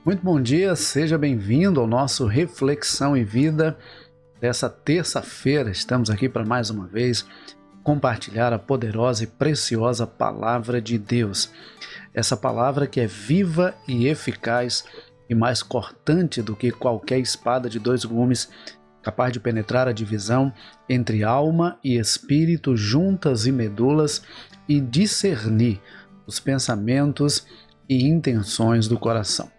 Muito bom dia, seja bem-vindo ao nosso Reflexão e Vida dessa terça-feira. Estamos aqui para mais uma vez compartilhar a poderosa e preciosa Palavra de Deus. Essa palavra que é viva e eficaz e mais cortante do que qualquer espada de dois gumes, capaz de penetrar a divisão entre alma e espírito, juntas e medulas, e discernir os pensamentos e intenções do coração.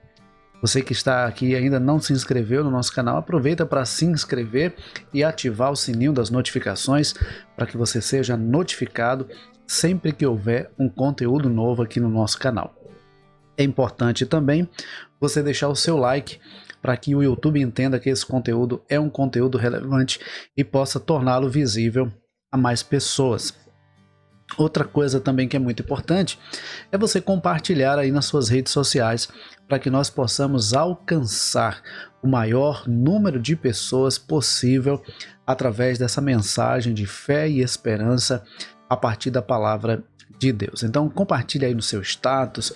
Você que está aqui e ainda não se inscreveu no nosso canal, aproveita para se inscrever e ativar o sininho das notificações para que você seja notificado sempre que houver um conteúdo novo aqui no nosso canal. É importante também você deixar o seu like para que o YouTube entenda que esse conteúdo é um conteúdo relevante e possa torná-lo visível a mais pessoas. Outra coisa também que é muito importante é você compartilhar aí nas suas redes sociais para que nós possamos alcançar o maior número de pessoas possível através dessa mensagem de fé e esperança a partir da palavra de Deus. Então compartilhe aí no seu status,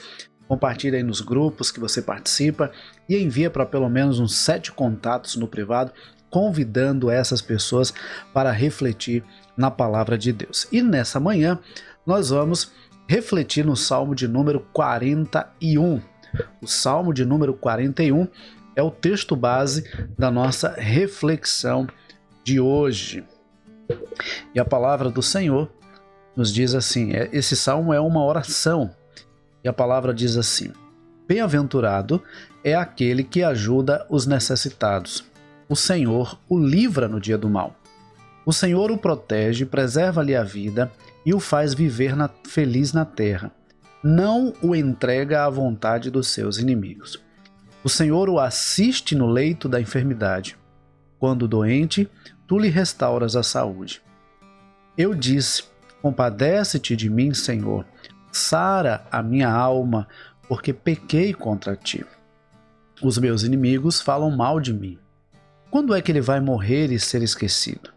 compartilhe aí nos grupos que você participa e envia para pelo menos uns 7 contatos no privado, convidando essas pessoas para refletir na palavra de Deus. E nessa manhã nós vamos refletir no Salmo de número 41. O Salmo de número 41 é o texto base da nossa reflexão de hoje. E a palavra do Senhor nos diz assim, esse salmo é uma oração. E a palavra diz assim: Bem-aventurado é aquele que ajuda os necessitados. O Senhor o livra no dia do mal. O Senhor o protege, preserva-lhe a vida e o faz viver feliz na terra. Não o entrega à vontade dos seus inimigos. O Senhor o assiste no leito da enfermidade. Quando doente, tu lhe restauras a saúde. Eu disse: Compadece-te de mim, Senhor. Sara a minha alma, porque pequei contra ti. Os meus inimigos falam mal de mim. Quando é que ele vai morrer e ser esquecido?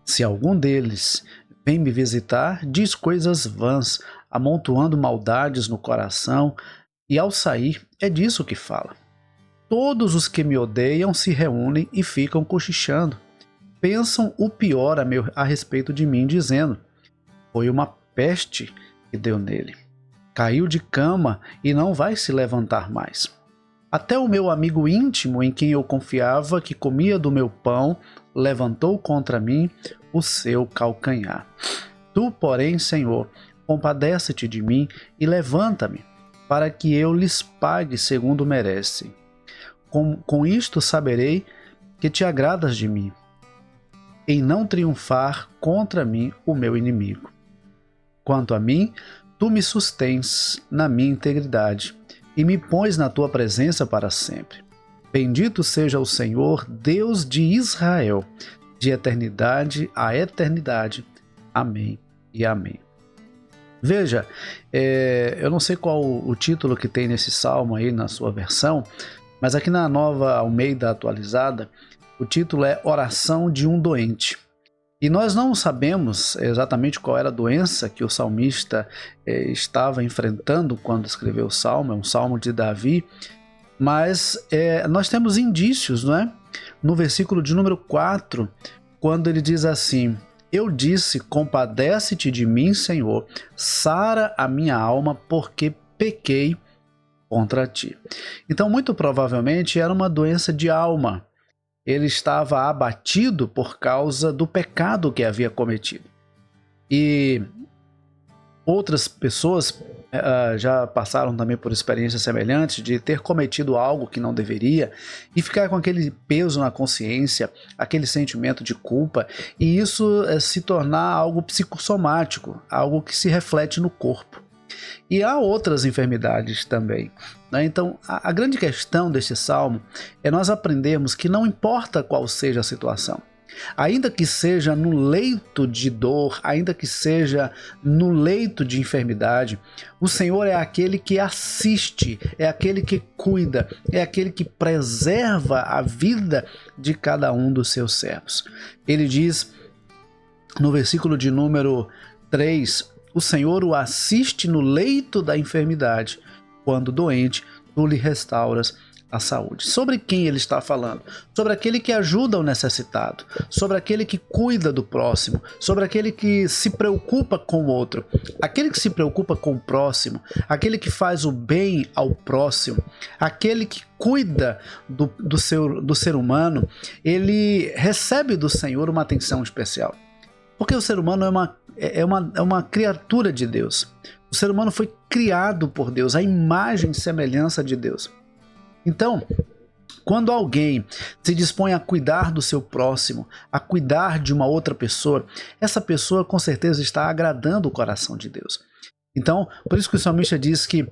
Se algum deles vem me visitar, diz coisas vãs, amontoando maldades no coração, e ao sair é disso que fala. Todos os que me odeiam se reúnem e ficam cochichando. Pensam o pior a respeito de mim, dizendo: foi uma peste que deu nele. Caiu de cama e não vai se levantar mais. Até o meu amigo íntimo, em quem eu confiava, que comia do meu pão, levantou contra mim o seu calcanhar. Tu, porém, Senhor, compadece-te de mim e levanta-me, para que eu lhes pague segundo merecem. Com isto saberei que te agradas de mim, em não triunfar contra mim o meu inimigo. Quanto a mim, tu me sustens na minha integridade e me pões na tua presença para sempre. Bendito seja o Senhor, Deus de Israel, de eternidade a eternidade. Amém e amém. Veja, eu não sei qual o título que tem nesse salmo aí na sua versão, mas aqui na Nova Almeida Atualizada, o título é Oração de um Doente. E nós não sabemos exatamente qual era a doença que o salmista estava enfrentando quando escreveu o salmo, é um salmo de Davi, mas nós temos indícios, não é? No versículo de número 4, quando ele diz assim: Eu disse, compadece-te de mim, Senhor, sara a minha alma, porque pequei contra ti. Então, muito provavelmente era uma doença de alma. Ele estava abatido por causa do pecado que havia cometido. E outras pessoas já passaram também por experiências semelhantes de ter cometido algo que não deveria e ficar com aquele peso na consciência, aquele sentimento de culpa, e isso se tornar algo psicossomático, algo que se reflete no corpo. E há outras enfermidades também, né? Então, a grande questão deste salmo é nós aprendermos que não importa qual seja a situação, ainda que seja no leito de dor, ainda que seja no leito de enfermidade, o Senhor é aquele que assiste, é aquele que cuida, é aquele que preserva a vida de cada um dos seus servos. Ele diz no versículo de número 3: o Senhor o assiste no leito da enfermidade. Quando doente, tu lhe restauras a saúde. Sobre quem ele está falando? Sobre aquele que ajuda o necessitado, sobre aquele que cuida do próximo, sobre aquele que se preocupa com o outro. Aquele que se preocupa com o próximo, aquele que faz o bem ao próximo, aquele que cuida do ser humano, ele recebe do Senhor uma atenção especial. Porque o ser humano é uma criatura de Deus. O ser humano foi criado por Deus, a imagem e semelhança de Deus. Então, quando alguém se dispõe a cuidar do seu próximo, a cuidar de uma outra pessoa, essa pessoa com certeza está agradando o coração de Deus. Então, por isso que o salmista diz que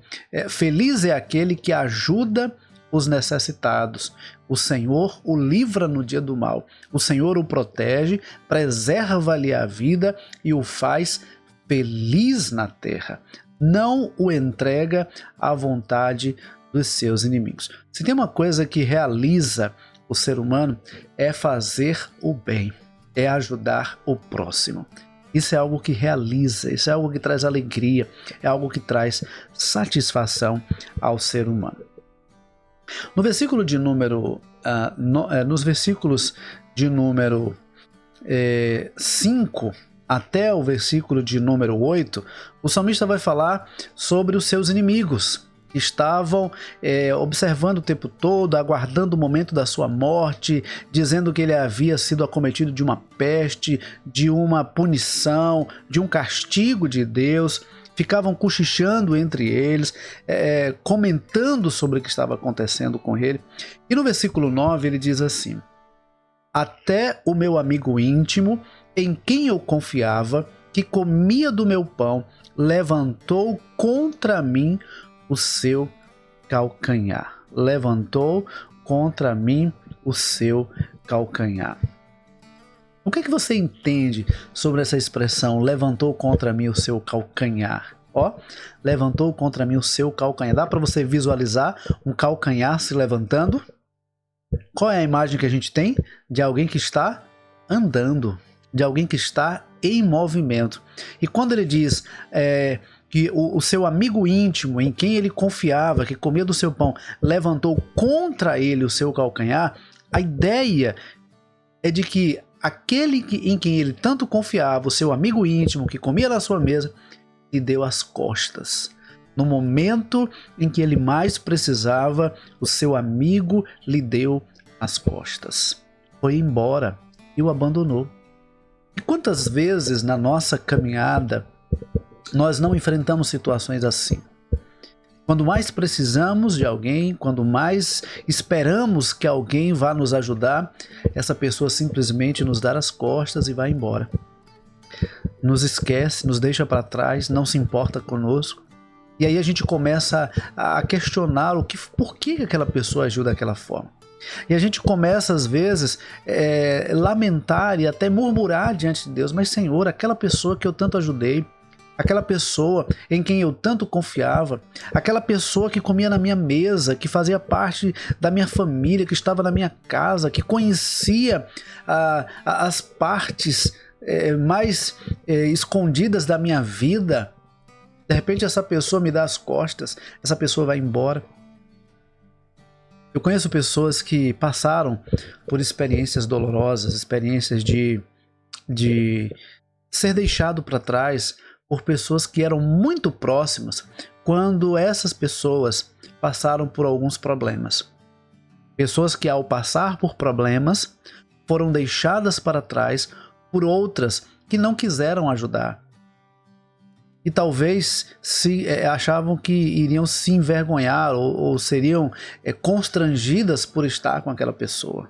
feliz é aquele que ajuda os necessitados. O Senhor o livra no dia do mal. O Senhor o protege, preserva-lhe a vida e o faz feliz na terra. Não o entrega à vontade dos seus inimigos. Se tem uma coisa que realiza o ser humano, é fazer o bem, é ajudar o próximo. Isso é algo que realiza, isso é algo que traz alegria, é algo que traz satisfação ao ser humano. No versículo de número, nos versículos de número 5 até o versículo de número 8, o salmista vai falar sobre os seus inimigos, que estavam observando o tempo todo, aguardando o momento da sua morte, dizendo que ele havia sido acometido de uma peste, de uma punição, de um castigo de Deus. Ficavam cochichando entre eles, comentando sobre o que estava acontecendo com ele. E no versículo 9 ele diz assim: até o meu amigo íntimo, em quem eu confiava, que comia do meu pão, levantou contra mim o seu calcanhar. Levantou contra mim o seu calcanhar. O que é que você entende sobre essa expressão, levantou contra mim o seu calcanhar? Levantou contra mim o seu calcanhar. Dá para você visualizar um calcanhar se levantando? Qual é a imagem que a gente tem? De alguém que está andando, de alguém que está em movimento. E quando ele diz que o seu amigo íntimo, em quem ele confiava, que comia do seu pão, levantou contra ele o seu calcanhar, a ideia é de que aquele em quem ele tanto confiava, o seu amigo íntimo, que comia na sua mesa, lhe deu as costas. No momento em que ele mais precisava, o seu amigo lhe deu as costas. Foi embora e o abandonou. E quantas vezes na nossa caminhada nós não enfrentamos situações assim? Quando mais precisamos de alguém, quando mais esperamos que alguém vá nos ajudar, essa pessoa simplesmente nos dá as costas e vai embora. Nos esquece, nos deixa para trás, não se importa conosco. E aí a gente começa a questionar por que aquela pessoa ajuda daquela forma. E a gente começa às vezes lamentar e até murmurar diante de Deus: mas Senhor, aquela pessoa que eu tanto ajudei, aquela pessoa em quem eu tanto confiava, aquela pessoa que comia na minha mesa, que fazia parte da minha família, que estava na minha casa, que conhecia as partes mais escondidas da minha vida, de repente essa pessoa me dá as costas, essa pessoa vai embora. Eu conheço pessoas que passaram por experiências dolorosas, experiências de ser deixado para trás por pessoas que eram muito próximas, quando essas pessoas passaram por alguns problemas. Pessoas que, ao passar por problemas, foram deixadas para trás por outras que não quiseram ajudar. E talvez achavam que iriam se envergonhar ou seriam constrangidas por estar com aquela pessoa.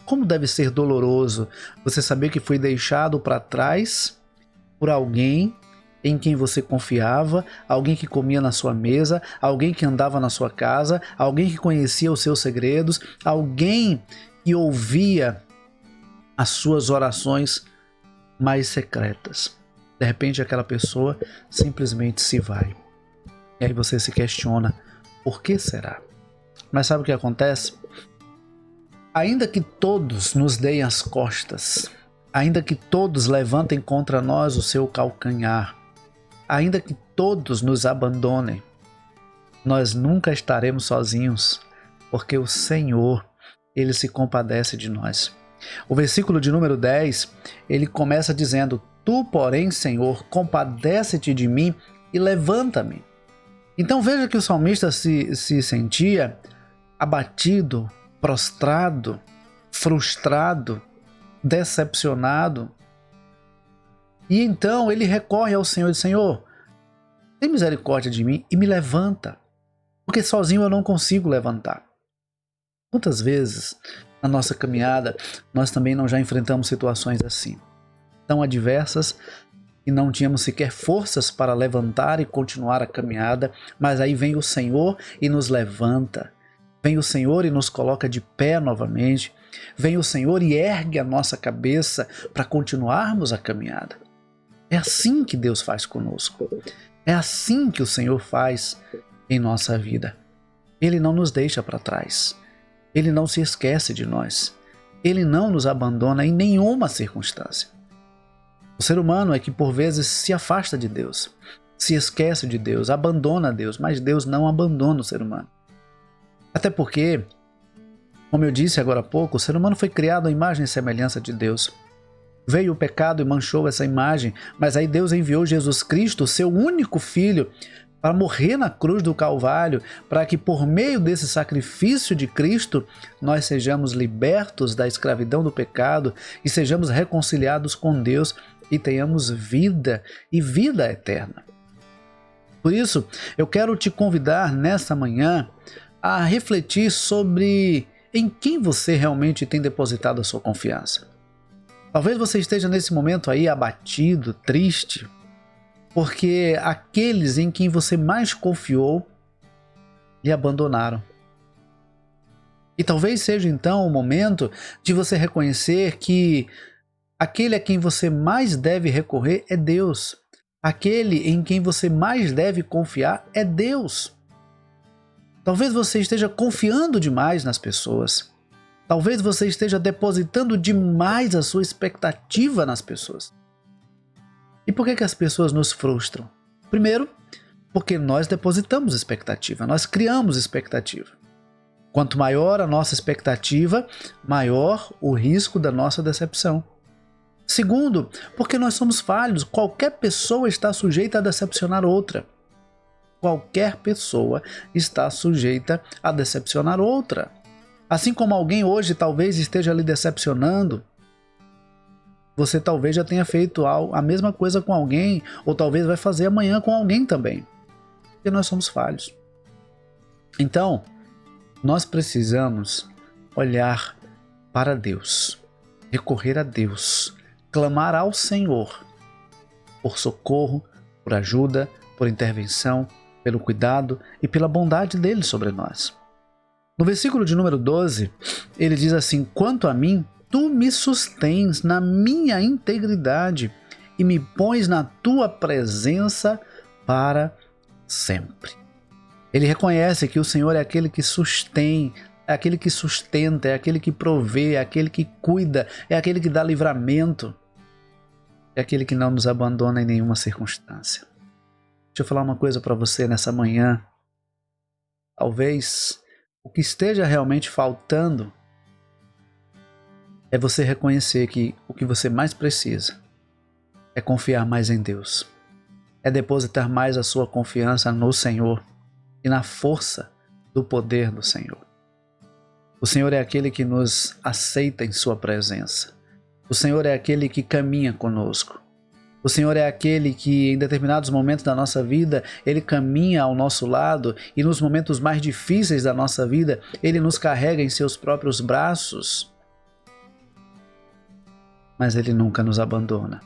Como deve ser doloroso você saber que foi deixado para trás por alguém em quem você confiava, alguém que comia na sua mesa, alguém que andava na sua casa, alguém que conhecia os seus segredos, alguém que ouvia as suas orações mais secretas. De repente aquela pessoa simplesmente se vai. E aí você se questiona, por que será? Mas sabe o que acontece? Ainda que todos nos deem as costas, ainda que todos levantem contra nós o seu calcanhar, ainda que todos nos abandonem, nós nunca estaremos sozinhos, porque o Senhor, Ele se compadece de nós. O versículo de número 10, ele começa dizendo: Tu, porém, Senhor, compadece-te de mim e levanta-me. Então veja que o salmista se sentia abatido, prostrado, frustrado, decepcionado. E então ele recorre ao Senhor e diz: Senhor, tem misericórdia de mim e me levanta, porque sozinho eu não consigo levantar. Quantas vezes na nossa caminhada nós também não já enfrentamos situações assim, tão adversas, e não tínhamos sequer forças para levantar e continuar a caminhada, mas aí vem o Senhor e nos levanta, vem o Senhor e nos coloca de pé novamente, vem o Senhor e ergue a nossa cabeça para continuarmos a caminhada. É assim que Deus faz conosco, é assim que o Senhor faz em nossa vida. Ele não nos deixa para trás, Ele não se esquece de nós, Ele não nos abandona em nenhuma circunstância. O ser humano é que por vezes se afasta de Deus, se esquece de Deus, abandona Deus, mas Deus não abandona o ser humano. Até porque, como eu disse agora há pouco, o ser humano foi criado à imagem e semelhança de Deus. Veio o pecado e manchou essa imagem, mas aí Deus enviou Jesus Cristo, seu único Filho, para morrer na cruz do Calvário, para que por meio desse sacrifício de Cristo, nós sejamos libertos da escravidão do pecado e sejamos reconciliados com Deus e tenhamos vida e vida eterna. Por isso, eu quero te convidar nesta manhã a refletir sobre em quem você realmente tem depositado a sua confiança. Talvez você esteja nesse momento aí abatido, triste, porque aqueles em quem você mais confiou lhe abandonaram. E talvez seja então o momento de você reconhecer que aquele a quem você mais deve recorrer é Deus. Aquele em quem você mais deve confiar é Deus. Talvez você esteja confiando demais nas pessoas. Talvez você esteja depositando demais a sua expectativa nas pessoas. E por que as pessoas nos frustram? Primeiro, porque nós depositamos expectativa, nós criamos expectativa. Quanto maior a nossa expectativa, maior o risco da nossa decepção. Segundo, porque nós somos falhos, qualquer pessoa está sujeita a decepcionar outra. Qualquer pessoa está sujeita a decepcionar outra. Assim como alguém hoje talvez esteja lhe decepcionando, você talvez já tenha feito a mesma coisa com alguém, ou talvez vai fazer amanhã com alguém também. Porque nós somos falhos. Então, nós precisamos olhar para Deus, recorrer a Deus, clamar ao Senhor por socorro, por ajuda, por intervenção, pelo cuidado e pela bondade dele sobre nós. No versículo de número 12, ele diz assim: Quanto a mim, tu me sustens na minha integridade e me pões na tua presença para sempre. Ele reconhece que o Senhor é aquele que sustém, é aquele que sustenta, é aquele que provê, é aquele que cuida, é aquele que dá livramento, é aquele que não nos abandona em nenhuma circunstância. Deixa eu falar uma coisa para você nessa manhã. Talvez o que esteja realmente faltando é você reconhecer que o que você mais precisa é confiar mais em Deus, é depositar mais a sua confiança no Senhor e na força do poder do Senhor. O Senhor é aquele que nos aceita em sua presença. O Senhor é aquele que caminha conosco. O Senhor é aquele que em determinados momentos da nossa vida, Ele caminha ao nosso lado e nos momentos mais difíceis da nossa vida, Ele nos carrega em seus próprios braços. Mas Ele nunca nos abandona.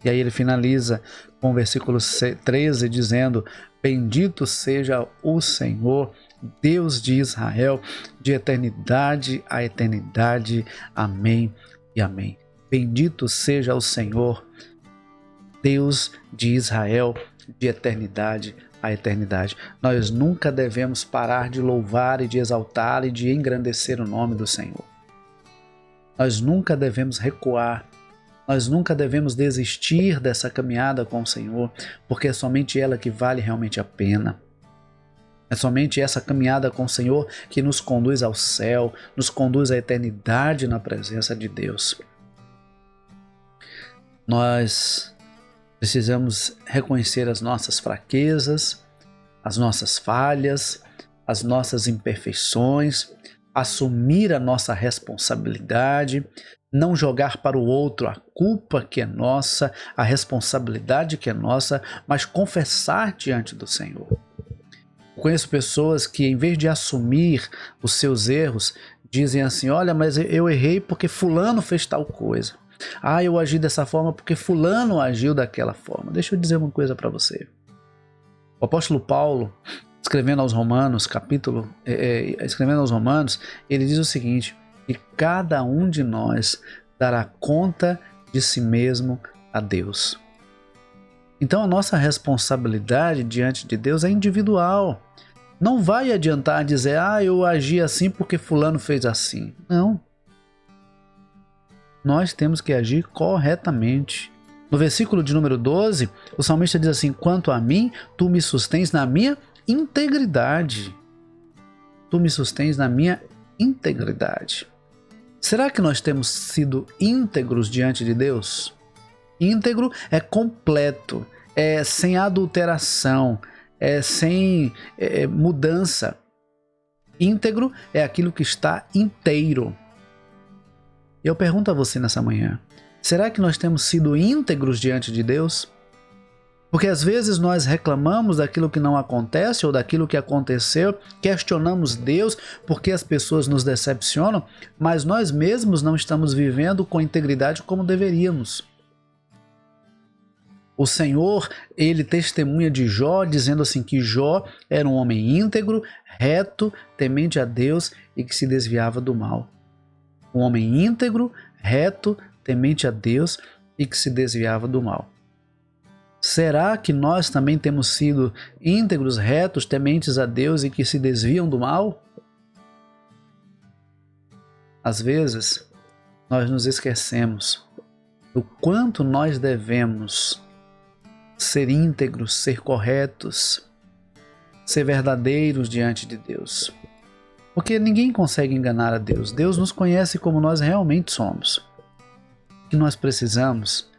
E aí ele finaliza com o versículo 13 dizendo: Bendito seja o Senhor, Deus de Israel, de eternidade a eternidade. Amém e amém. Bendito seja o Senhor, Deus de Israel, de eternidade a eternidade. Nós nunca devemos parar de louvar e de exaltar e de engrandecer o nome do Senhor. Nós nunca devemos recuar. Nós nunca devemos desistir dessa caminhada com o Senhor, porque é somente ela que vale realmente a pena. É somente essa caminhada com o Senhor que nos conduz ao céu, nos conduz à eternidade na presença de Deus. Nós precisamos reconhecer as nossas fraquezas, as nossas falhas, as nossas imperfeições, assumir a nossa responsabilidade, não jogar para o outro a culpa que é nossa, a responsabilidade que é nossa, mas confessar diante do Senhor. Eu conheço pessoas que, em vez de assumir os seus erros, dizem assim: olha, mas eu errei porque fulano fez tal coisa. Ah, eu agi dessa forma porque fulano agiu daquela forma. Deixa eu dizer uma coisa para você. O apóstolo Paulo, escrevendo aos Romanos, escrevendo aos Romanos, ele diz o seguinte: que cada um de nós dará conta de si mesmo a Deus. Então a nossa responsabilidade diante de Deus é individual. Não vai adiantar dizer: ah, eu agi assim porque fulano fez assim. Não. Nós temos que agir corretamente. No versículo de número 12, o salmista diz assim: quanto a mim, tu me sustens na minha integridade. Tu me sustens na minha integridade. Será que nós temos sido íntegros diante de Deus? Íntegro é completo, é sem adulteração, é sem mudança. Íntegro é aquilo que está inteiro. Eu pergunto a você nessa manhã: será que nós temos sido íntegros diante de Deus? Porque às vezes nós reclamamos daquilo que não acontece ou daquilo que aconteceu, questionamos Deus porque as pessoas nos decepcionam, mas nós mesmos não estamos vivendo com integridade como deveríamos. O Senhor, ele testemunha de Jó, dizendo assim que Jó era um homem íntegro, reto, temente a Deus e que se desviava do mal. Um homem íntegro, reto, temente a Deus e que se desviava do mal. Será que nós também temos sido íntegros, retos, tementes a Deus e que se desviam do mal? Às vezes, nós nos esquecemos do quanto nós devemos ser íntegros, ser corretos, ser verdadeiros diante de Deus. Porque ninguém consegue enganar a Deus. Deus nos conhece como nós realmente somos. O que nós precisamos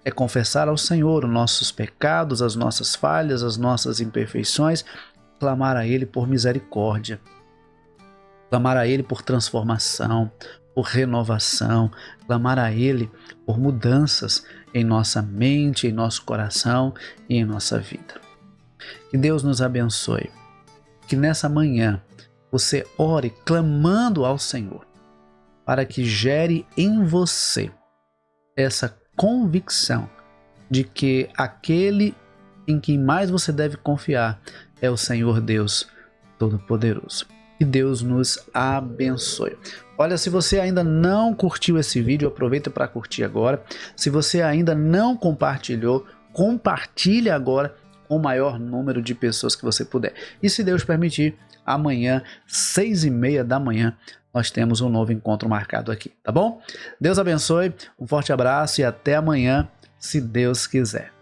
é confessar ao Senhor os nossos pecados, as nossas falhas, as nossas imperfeições, clamar a Ele por misericórdia, clamar a Ele por transformação, por renovação, clamar a Ele por mudanças em nossa mente, em nosso coração e em nossa vida. Que Deus nos abençoe. Que nessa manhã você ore clamando ao Senhor para que gere em você essa convicção de que aquele em quem mais você deve confiar é o Senhor Deus Todo-Poderoso. Que Deus nos abençoe. Olha, se você ainda não curtiu esse vídeo, aproveita para curtir agora. Se você ainda não compartilhou, compartilhe agora com o maior número de pessoas que você puder. E se Deus permitir, amanhã, 6h30 da manhã, nós temos um novo encontro marcado aqui, tá bom? Deus abençoe, um forte abraço e até amanhã, se Deus quiser.